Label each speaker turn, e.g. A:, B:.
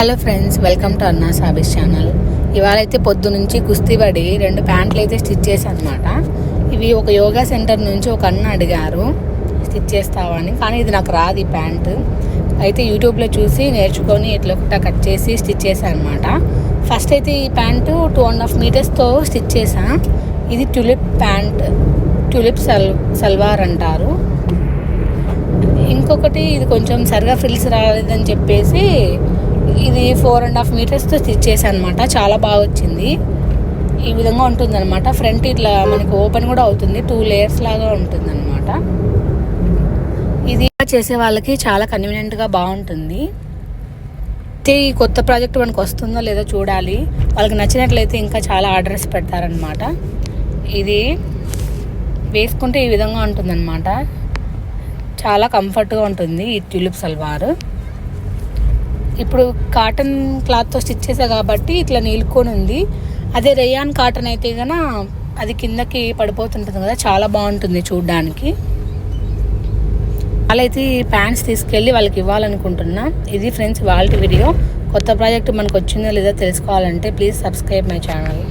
A: Hello friends, welcome to అన్నా సాబీస్ channel. ఇవాళ అయితే పొద్దు నుంచి కుస్తీ పడి 2 ప్యాంట్లు అయితే స్టిచ్ చేశాను అనమాట. ఇవి ఒక యోగా సెంటర్ నుంచి ఒక అన్న అడిగారు స్టిచ్ చేస్తావా అని. కానీ ఇది నాకు రాదు ఈ ప్యాంటు. అయితే యూట్యూబ్లో చూసి నేర్చుకొని ఇట్లా కట్ చేసి స్టిచ్ చేశాను అనమాట. ఫస్ట్ అయితే ఈ ప్యాంటు 2.5 మీటర్స్తో స్టిచ్ చేశాను. ఇది ట్యూలిప్ ప్యాంట్, ట్యూలిప్ సల్వార్ అంటారు. ఇంకొకటి ఇది కొంచెం సరిగా ఫ్రిల్స్ రాలేదని చెప్పేసి ఇది 4.5 మీటర్స్తో స్టిచ్ చేశాను అనమాట. చాలా బాగా వచ్చింది. ఈ విధంగా ఉంటుందన్నమాట. ఫ్రంట్ ఇట్లా మనకి ఓపెన్ కూడా అవుతుంది, 2 లేయర్స్ లాగా ఉంటుందన్నమాట. ఇది చేసే వాళ్ళకి చాలా కన్వీనియంట్గా బాగుంటుంది. అయితే ఈ కొత్త ప్రాజెక్ట్ మనకు వస్తుందో లేదో చూడాలి. వాళ్ళకి నచ్చినట్లయితే ఇంకా చాలా ఆర్డర్స్ పెడతారనమాట. ఇది వేసుకుంటే ఈ విధంగా ఉంటుందన్నమాట. చాలా కంఫర్ట్గా ఉంటుంది ఈ ట్యూలిప్ సల్వార్. ఇప్పుడు కాటన్ క్లాత్తో స్టిచ్ చేసా కాబట్టి ఇట్లా నీలుకొని ఉంది. అదే రేయాన్ కాటన్ అయితే కనుక అది కిందకి పడిపోతుంటుంది కదా, చాలా బాగుంటుంది చూడడానికి. అలా అయితే ఈ ప్యాంట్స్ తీసుకెళ్ళి వాళ్ళకి ఇవ్వాలనుకుంటున్నా. ఇది ఫ్రెండ్స్ వాళ్ళ వీడియో. కొత్త ప్రాజెక్ట్ మనకు వచ్చిందో లేదో తెలుసుకోవాలంటే ప్లీజ్ సబ్స్క్రైబ్ మై ఛానల్.